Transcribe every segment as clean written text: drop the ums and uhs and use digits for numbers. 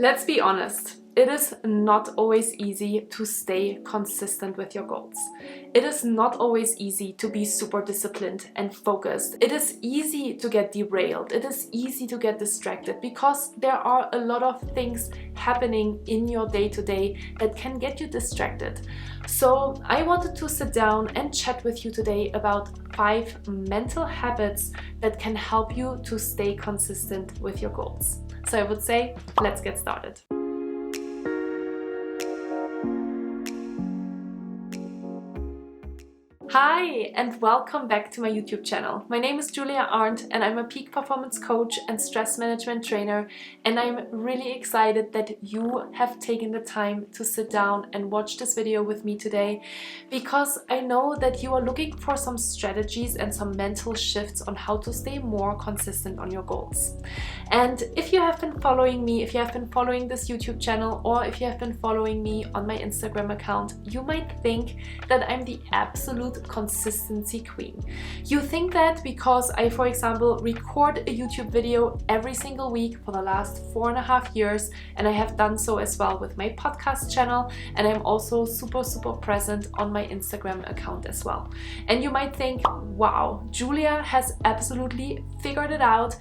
Let's be honest, it is not always easy to stay consistent with your goals. It is not always easy to be super disciplined and focused. It is easy to get derailed. It is easy to get distracted because there are a lot of things happening in your day-to-day that can get you distracted. So I wanted to sit down and chat with you today about 5 mental habits that can help you to stay consistent with your goals. So I would say, let's get started. Hi and welcome back to my YouTube channel. My name is Julia Arndt and I'm a peak performance coach and stress management trainer, and I'm really excited that you have taken the time to sit down and watch this video with me today, because I know that you are looking for some strategies and some mental shifts on how to stay more consistent on your goals. And if you have been following me, if you have been following this YouTube channel, or if you have been following me on my Instagram account, you might think that I'm the absolute consistency queen. You think that because I, for example, record a YouTube video every single week for the last 4.5 years, and I have done so as well with my podcast channel, and I'm also super present on my Instagram account as well. And you might think, wow, Julia has absolutely figured it out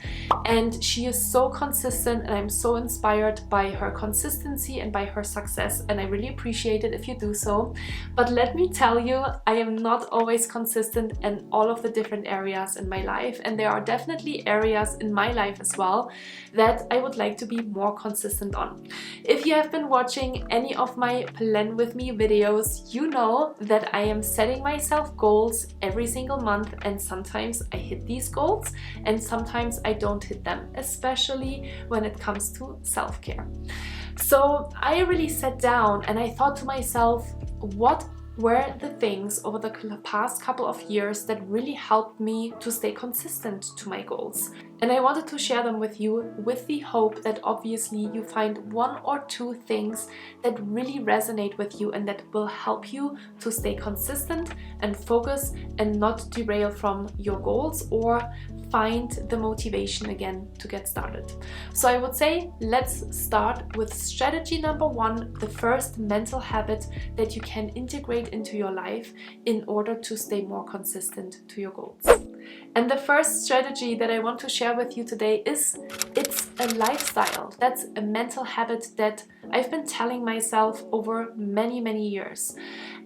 and she is so consistent, and I'm so inspired by her consistency and by her success, and I really appreciate it if you do so. But let me tell you, I am not always consistent in all of the different areas in my life, and there are definitely areas in my life as well that I would like to be more consistent on. If you have been watching any of my Plan With Me videos, you know that I am setting myself goals every single month, and sometimes I hit these goals and sometimes I don't hit them, especially when it comes to self-care. So I really sat down and I thought to myself, what were the things over the past couple of years that really helped me to stay consistent to my goals? And I wanted to share them with you, with the hope that obviously you find 1 or 2 things that really resonate with you and that will help you to stay consistent and focus and not derail from your goals or find the motivation again to get started. So I would say, let's start with strategy number 1, the first mental habit that you can integrate into your life in order to stay more consistent to your goals. And the first strategy that I want to share with you today is, it's a lifestyle. That's a mental habit that I've been telling myself over many years.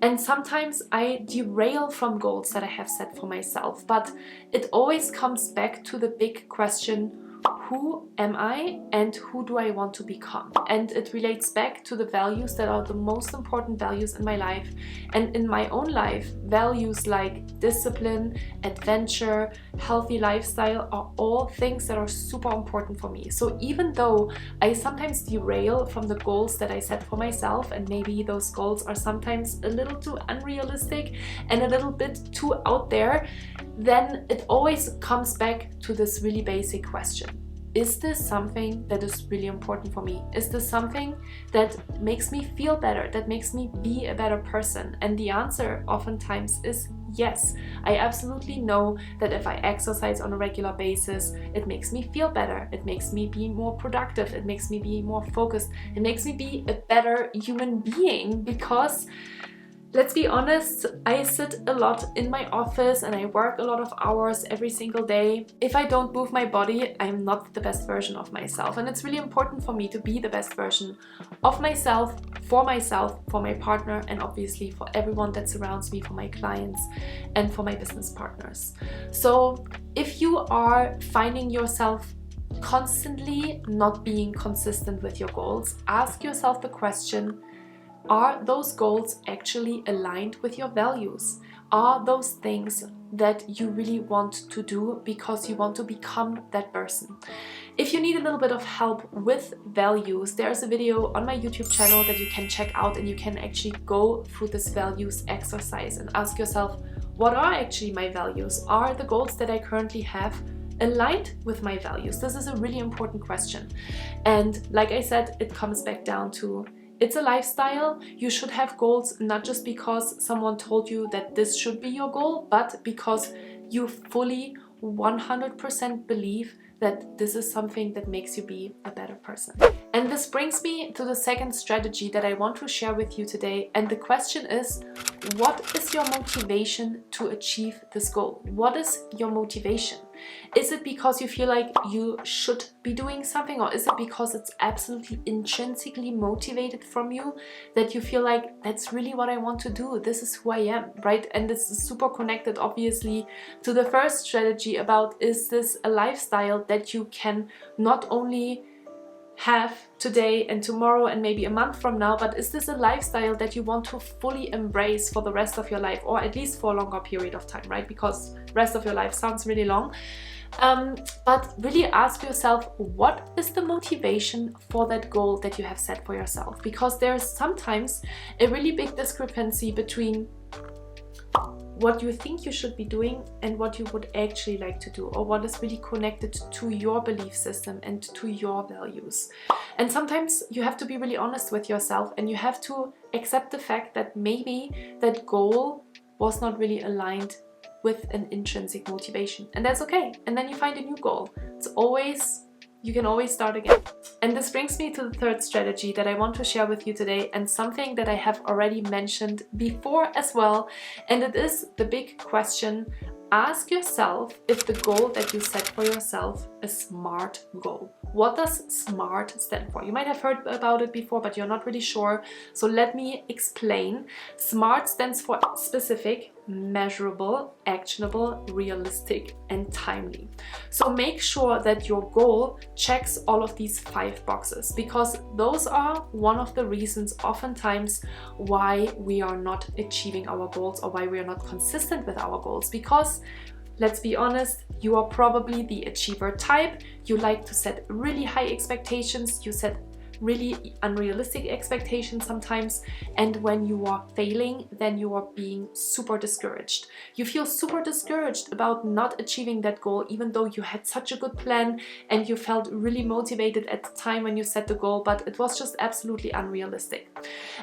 And sometimes I derail from goals that I have set for myself, but it always comes back to the big question, who am I and who do I want to become? And it relates back to the values that are the most important values in my life. And in my own life, values like discipline, adventure, healthy lifestyle are all things that are super important for me. So even though I sometimes derail from the goals that I set for myself, and maybe those goals are sometimes a little too unrealistic and a little bit too out there, then it always comes back to this really basic question. Is this something that is really important for me? Is this something that makes me feel better, that makes me be a better person? And the answer oftentimes is yes. I absolutely know that if I exercise on a regular basis, it makes me feel better. It makes me be more productive. It makes me be more focused. It makes me be a better human being, because let's be honest, I sit a lot in my office and I work a lot of hours every single day. If I don't move my body, I'm not the best version of myself. And it's really important for me to be the best version of myself, for my partner, and obviously for everyone that surrounds me, for my clients and for my business partners. So if you are finding yourself constantly not being consistent with your goals, ask yourself the question, are those goals actually aligned with your values? Are those things that you really want to do because you want to become that person? If you need a little bit of help with values, there's a video on my YouTube channel that you can check out, and you can actually go through this values exercise and ask yourself, what are actually my values? Are the goals that I currently have aligned with my values? This is a really important question. And like I said, it comes back down to, it's a lifestyle. You should have goals not just because someone told you that this should be your goal, but because you fully 100% believe that this is something that makes you be a better person. And this brings me to the second strategy that I want to share with you today. And the question is, what is your motivation to achieve this goal? What is your motivation? Is it because you feel like you should be doing something, or is it because it's absolutely intrinsically motivated from you that you feel like that's really what I want to do, this is who I am, right? And this is super connected obviously to the first strategy about, is this a lifestyle that you can not only have today and tomorrow and maybe a month from now, but is this a lifestyle that you want to fully embrace for the rest of your life, or at least for a longer period of time, right? Because rest of your life sounds really long. But really ask yourself, what is the motivation for that goal that you have set for yourself? Because there's sometimes a really big discrepancy between what you think you should be doing and what you would actually like to do, or what is really connected to your belief system and to your values. And sometimes you have to be really honest with yourself, and you have to accept the fact that maybe that goal was not really aligned with an intrinsic motivation, and that's okay. And then you find a new goal. You can always start again. And this brings me to the third strategy that I want to share with you today, and something that I have already mentioned before as well. And it is the big question: ask yourself if the goal that you set for yourself a SMART goal. What does SMART stand for? You might have heard about it before, but you're not really sure. So let me explain. SMART stands for specific, measurable, actionable, realistic, and timely. So make sure that your goal checks all of these 5 boxes, because those are one of the reasons oftentimes why we are not achieving our goals, or why we are not consistent with our goals. Because let's be honest, you are probably the achiever type. You like to set really high expectations. You set really unrealistic expectations sometimes, and when you are failing, then you are being super discouraged. You feel super discouraged about not achieving that goal, even though you had such a good plan and you felt really motivated at the time when you set the goal, but it was just absolutely unrealistic.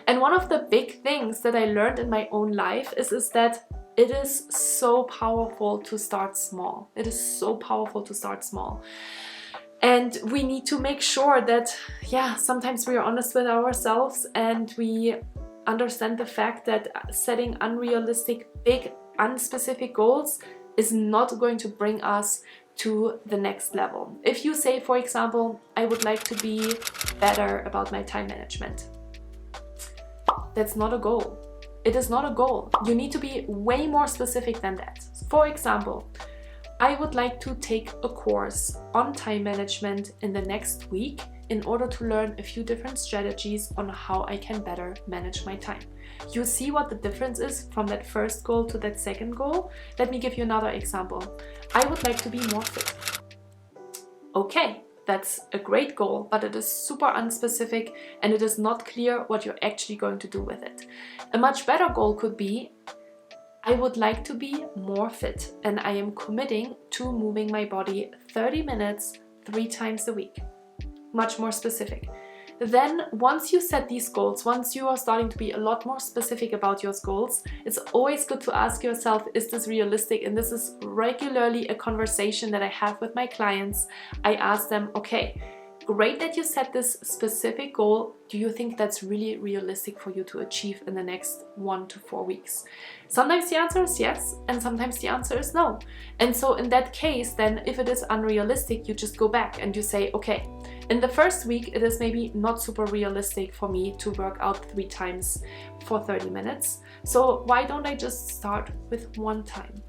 And one of the big things that I learned in my own life is that it is so powerful to start small. It is so powerful to start small. And we need to make sure that, sometimes we are honest with ourselves, and we understand the fact that setting unrealistic, big, unspecific goals is not going to bring us to the next level. If you say, for example, I would like to be better about my time management, that's not a goal. It is not a goal. You need to be way more specific than that. For example, I would like to take a course on time management in the next week in order to learn a few different strategies on how I can better manage my time. You see what the difference is from that first goal to that second goal? Let me give you another example. I would like to be more fit. Okay, that's a great goal, but it is super unspecific and it is not clear what you're actually going to do with it. A much better goal could be, I would like to be more fit, and I am committing to moving my body 30 minutes 3 times a week. Much more specific. Then once you set these goals, once you are starting to be a lot more specific about your goals, it's always good to ask yourself, is this realistic? And this is regularly a conversation that I have with my clients. I ask them, okay, great that you set this specific goal. Do you think that's really realistic for you to achieve in the next 1 to 4 weeks? Sometimes the answer is yes, and sometimes the answer is no. And so in that case, then if it is unrealistic, you just go back and you say, okay, in the first week, it is maybe not super realistic for me to work out 3 times for 30 minutes. So why don't I just start with 1 time?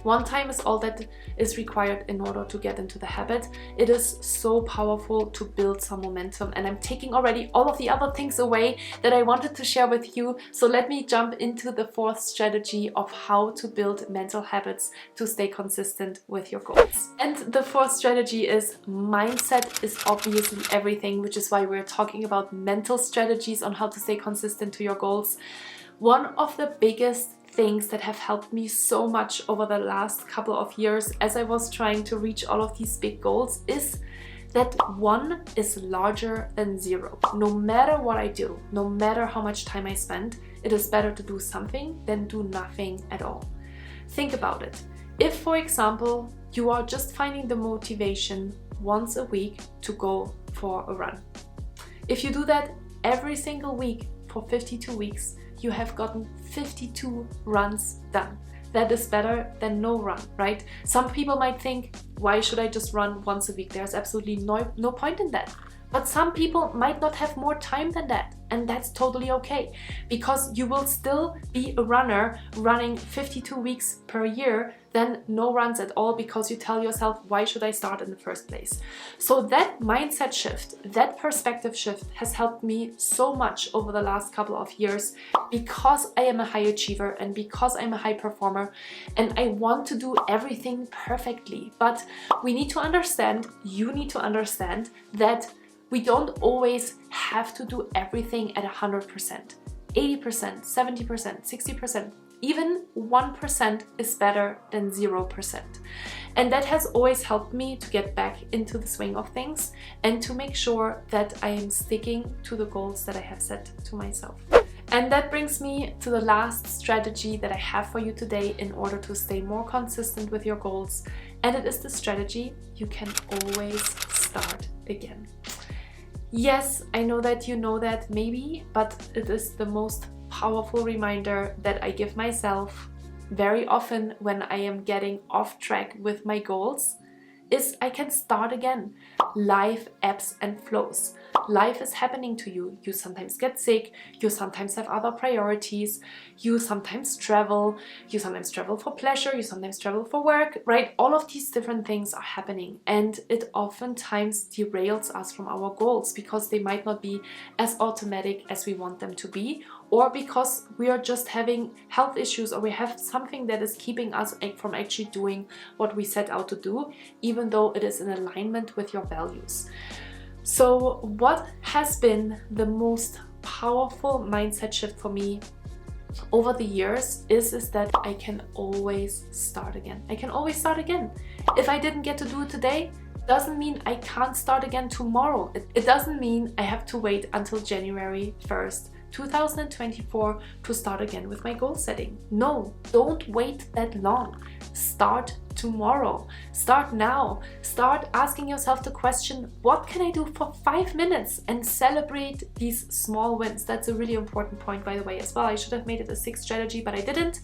1 time is all that is required in order to get into the habit. It is so powerful to build some momentum, and I'm taking already all of the other things away that I wanted to share with you. So let me jump into the 4th strategy of how to build mental habits to stay consistent with your goals. And the 4th strategy is mindset is obviously everything, which is why we're talking about mental strategies on how to stay consistent to your goals. One of the biggest things that have helped me so much over the last couple of years as I was trying to reach all of these big goals is that 1 is larger than 0. No matter what I do, no matter how much time I spend, it is better to do something than do nothing at all. Think about it. If, for example, you are just finding the motivation once a week to go for a run. If you do that every single week for 52 weeks, you have gotten 52 runs done. That is better than no run, right? Some people might think, why should I just run once a week? There's absolutely no point in that. But some people might not have more time than that, and that's totally okay, because you will still be a runner running 52 weeks per year than no runs at all, because you tell yourself, why should I start in the first place? So that mindset shift, that perspective shift has helped me so much over the last couple of years, because I am a high achiever and because I'm a high performer and I want to do everything perfectly. But we need to understand, you need to understand, that we don't always have to do everything at 100%. 80%, 70%, 60%, even 1% is better than 0%. And that has always helped me to get back into the swing of things and to make sure that I am sticking to the goals that I have set to myself. And that brings me to the last strategy that I have for you today in order to stay more consistent with your goals. And it is the strategy: you can always start again. Yes, I know that you know that maybe, but it is the most powerful reminder that I give myself very often when I am getting off track with my goals, is I can start again. Life ebbs and flows. Life is happening to you. You sometimes get sick, you sometimes have other priorities, you sometimes travel for pleasure, you sometimes travel for work, right? All of these different things are happening, and it oftentimes derails us from our goals because they might not be as automatic as we want them to be, or because we are just having health issues, or we have something that is keeping us from actually doing what we set out to do, even though it is in alignment with your values. So what has been the most powerful mindset shift for me over the years is that I can always start again. I can always start again. If I didn't get to do it today, doesn't mean I can't start again tomorrow. It doesn't mean I have to wait until January 1st, 2024 to start again with my goal setting. No, don't wait that long. Start tomorrow. Start now. Start asking yourself the question, what can I do for 5 minutes, and celebrate these small wins. That's a really important point, by the way, as well. I should have made it a 6th strategy, but I didn't.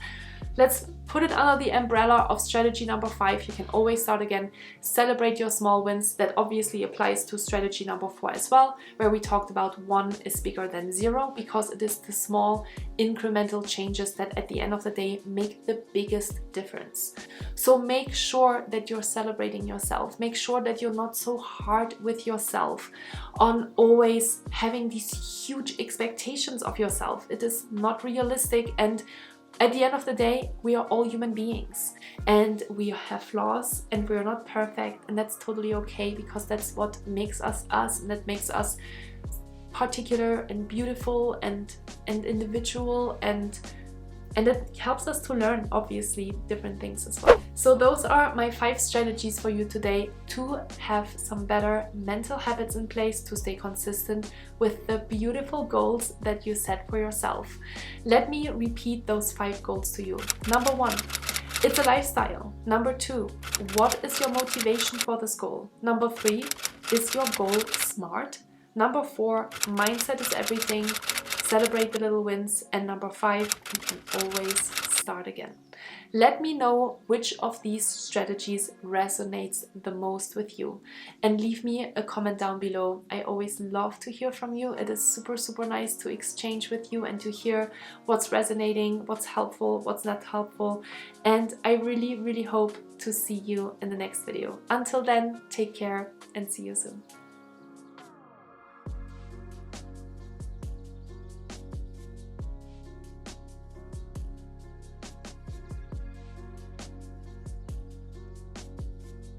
Let's put it under the umbrella of strategy number 5. You can always start again. Celebrate your small wins. That obviously applies to strategy number 4 as well, where we talked about 1 is bigger than 0, because it is the small incremental changes that at the end of the day make the biggest difference. So make sure that you're celebrating yourself. Make sure that you're not so hard with yourself on always having these huge expectations of yourself. It is not realistic, and at the end of the day, we are all human beings and we have flaws and we're not perfect, and that's totally okay, because that's what makes us us, and that makes us particular and beautiful and individual, and it helps us to learn, obviously, different things as well. So those are my 5 strategies for you today to have some better mental habits in place to stay consistent with the beautiful goals that you set for yourself. Let me repeat those 5 goals to you. Number 1, it's a lifestyle. Number 2, what is your motivation for this goal? Number 3, is your goal smart? Number 4, mindset is everything. Celebrate the little wins. And number 5, you can always start again. Let me know which of these strategies resonates the most with you, and leave me a comment down below. I always love to hear from you. It is super nice to exchange with you and to hear what's resonating, what's helpful, what's not helpful. And I really hope to see you in the next video. Until then, take care and see you soon.